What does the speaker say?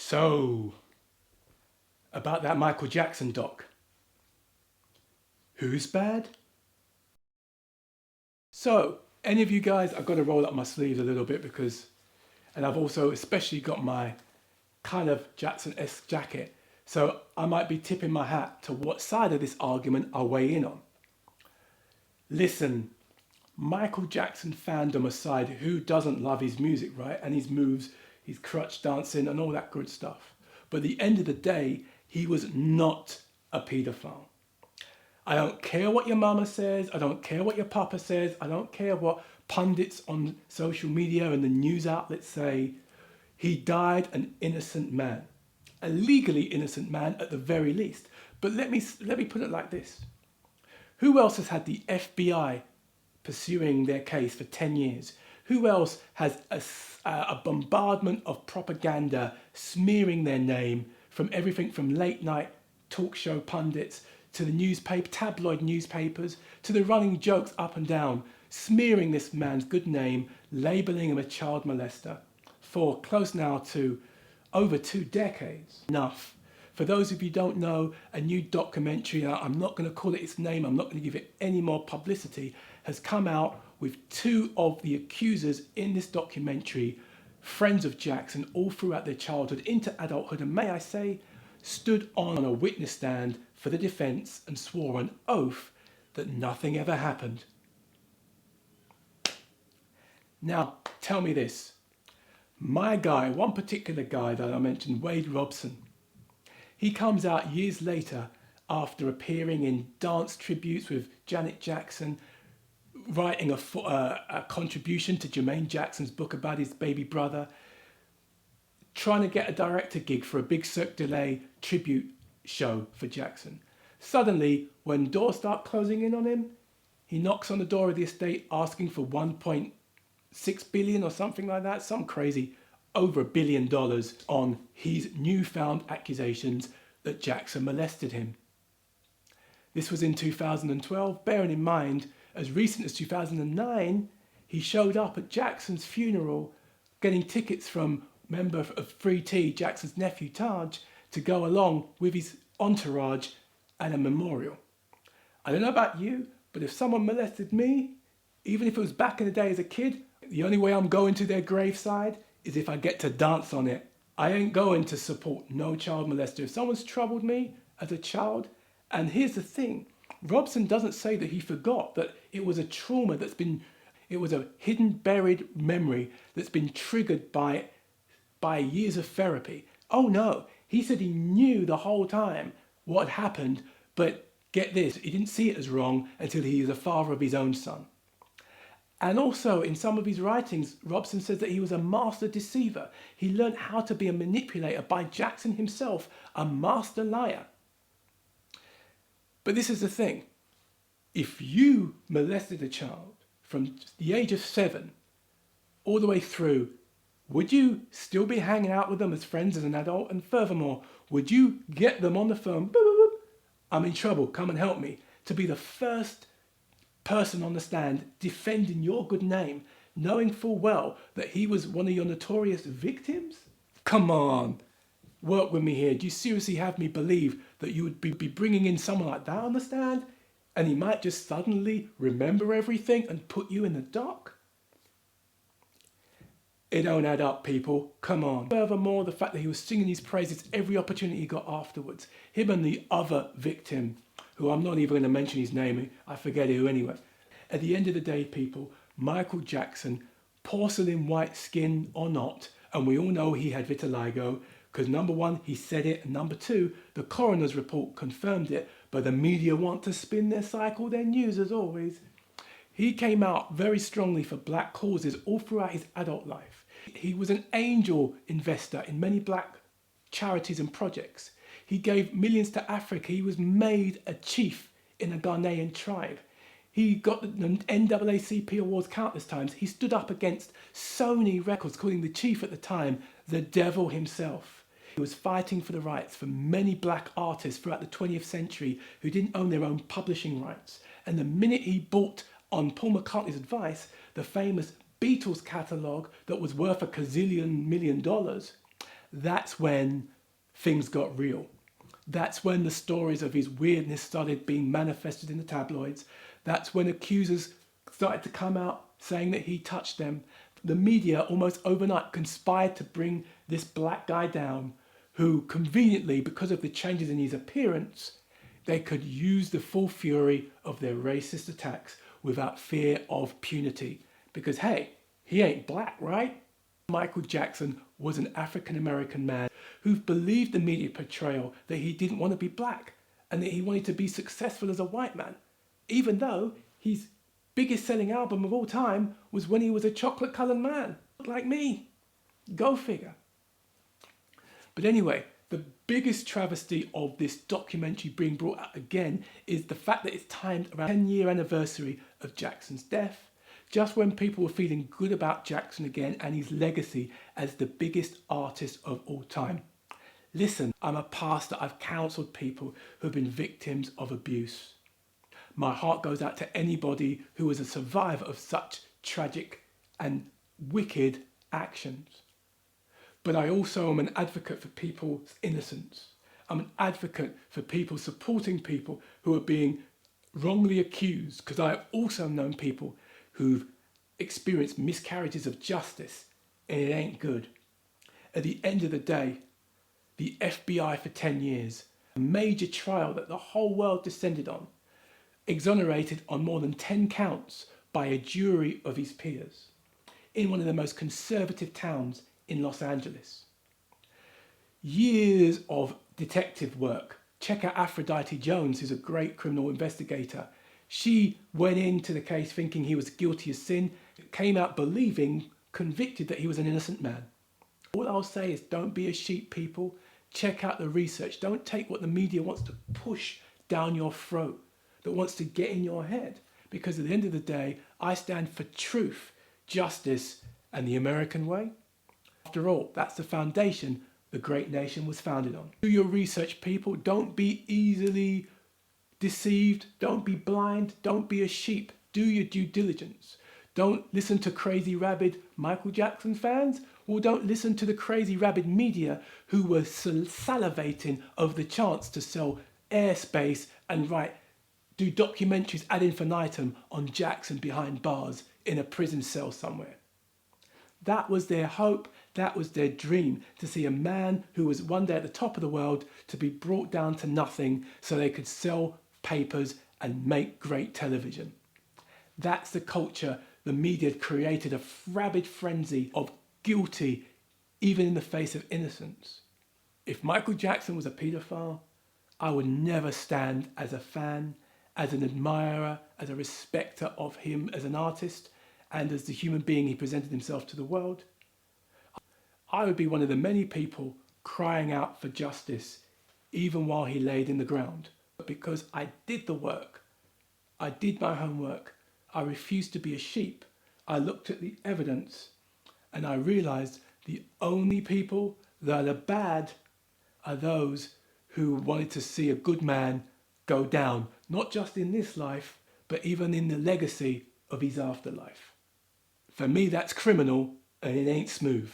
So, about that Michael Jackson doc. Who's bad? So, any of you guys, I've got to roll up my sleeves a little bit because, and I've also especially got my kind of Jackson-esque jacket. So I might be tipping my hat to what side of this argument I weigh in on. Listen, Michael Jackson fandom aside, who doesn't love his music, right? And his moves, his crutch dancing and all that good stuff. But at the end of the day, he was not a paedophile. I don't care what your mama says. I don't care what your papa says. I don't care what pundits on social media and the news outlets say. He died an innocent man, a legally innocent man at the very least. But let me put it like this. Who else has had the FBI pursuing their case for 10 years? Who else has a bombardment of propaganda smearing their name from everything from late night talk show pundits to the tabloid newspapers, to the running jokes up and down, smearing this man's good name, labeling him a child molester for close now to over 2 decades. Enough. For those of you who don't know, a new documentary, I'm not going to call it its name, I'm not going to give it any more publicity, has come out with 2 of the accusers in this documentary, friends of Jackson all throughout their childhood into adulthood, and may I say, stood on a witness stand for the defense and swore an oath that nothing ever happened. Now, tell me this. My guy, one particular guy that I mentioned, Wade Robson, he comes out years later after appearing in dance tributes with Janet Jackson, writing a contribution to Jermaine Jackson's book about his baby brother, trying to get a director gig for a big Cirque du Soleil tribute show for Jackson. Suddenly, when doors start closing in on him, he knocks on the door of the estate asking for 1.6 billion or something like that, some crazy, over $1 billion on his newfound accusations that Jackson molested him. This was in 2012, bearing in mind, as recent as 2009, he showed up at Jackson's funeral, getting tickets from member of 3T, Jackson's nephew Taj, to go along with his entourage at a memorial. I don't know about you, but if someone molested me, even if it was back in the day as a kid, the only way I'm going to their graveside is if I get to dance on it. I ain't going to support no child molester. If someone's troubled me as a child, and here's the thing, Robson doesn't say that he forgot, that it was a trauma it was a hidden, buried memory that's been triggered by years of therapy. Oh no, he said he knew the whole time what had happened, but get this, he didn't see it as wrong until he is a father of his own son. And also in some of his writings, Robson says that he was a master deceiver. He learned how to be a manipulator by Jackson himself, a master liar. But this is the thing. If you molested a child from the age of 7 all the way through, would you still be hanging out with them as friends as an adult? And furthermore, would you get them on the phone, boop, boop, boop, I'm in trouble, come and help me, to be the first person on the stand defending your good name, knowing full well that he was one of your notorious victims? Come on, work with me here. Do you seriously have me believe that you would be bringing in someone like that on the stand and he might just suddenly remember everything and put you in the dock? It don't add up, people. Come on. Furthermore, the fact that he was singing his praises every opportunity he got afterwards. Him and the other victim, who I'm not even going to mention his name, I forget who anyway. At the end of the day, people, Michael Jackson, porcelain white skin or not, and we all know he had vitiligo, because number 1, he said it, and number 2, the coroner's report confirmed it, but the media want to spin their cycle, their news as always. He came out very strongly for black causes all throughout his adult life. He was an angel investor in many black charities and projects. He gave millions to Africa. He was made a chief in a Ghanaian tribe. He got the NAACP awards countless times. He stood up against Sony Records, calling the chief at the time the devil himself. He was fighting for the rights for many black artists throughout the 20th century who didn't own their own publishing rights. And the minute he bought, on Paul McCartney's advice, the famous Beatles catalogue that was worth $1 gazillion million, that's when things got real. That's when the stories of his weirdness started being manifested in the tabloids. That's when accusers started to come out saying that he touched them. The media almost overnight conspired to bring this black guy down, who conveniently, because of the changes in his appearance, they could use the full fury of their racist attacks without fear of punity. Because hey, he ain't black, right? Michael Jackson was an African American man who believed the media portrayal that he didn't want to be black and that he wanted to be successful as a white man, even though his biggest selling album of all time was when he was a chocolate coloured man, like me. Go figure. But anyway, the biggest travesty of this documentary being brought out again is the fact that it's timed around the 10-year anniversary of Jackson's death, just when people were feeling good about Jackson again and his legacy as the biggest artist of all time. Listen, I'm a pastor. I've counselled people who have been victims of abuse. My heart goes out to anybody who is a survivor of such tragic and wicked actions. But I also am an advocate for people's innocence. I'm an advocate for people supporting people who are being wrongly accused, because I have also known people who've experienced miscarriages of justice, and it ain't good. At the end of the day, the FBI for 10 years, a major trial that the whole world descended on, exonerated on more than 10 counts by a jury of his peers in one of the most conservative towns in Los Angeles. Years of detective work. Check out Aphrodite Jones, who's a great criminal investigator. She went into the case thinking he was guilty of sin, came out believing, convicted that he was an innocent man. All I'll say is don't be a sheep, people. Check out the research. Don't take what the media wants to push down your throat, that wants to get in your head. Because at the end of the day, I stand for truth, justice, and the American way. After all, that's the foundation the great nation was founded on. Do your research, people. Don't be easily deceived. Don't be blind. Don't be a sheep. Do your due diligence. Don't listen to crazy rabid Michael Jackson fans, or don't listen to the crazy rabid media who were salivating over the chance to sell airspace and do documentaries ad infinitum on Jackson behind bars in a prison cell somewhere. That was their hope, that was their dream, to see a man who was one day at the top of the world to be brought down to nothing so they could sell papers and make great television. That's the culture the media had created, a rabid frenzy of guilty, even in the face of innocence. If Michael Jackson was a paedophile, I would never stand as a fan, as an admirer, as a respecter of him as an artist, and as the human being he presented himself to the world. I would be one of the many people crying out for justice, even while he laid in the ground. But because I did the work, I did my homework, I refused to be a sheep, I looked at the evidence, and I realized the only people that are bad are those who wanted to see a good man go down, not just in this life, but even in the legacy of his afterlife. For me, that's criminal, and it ain't smooth.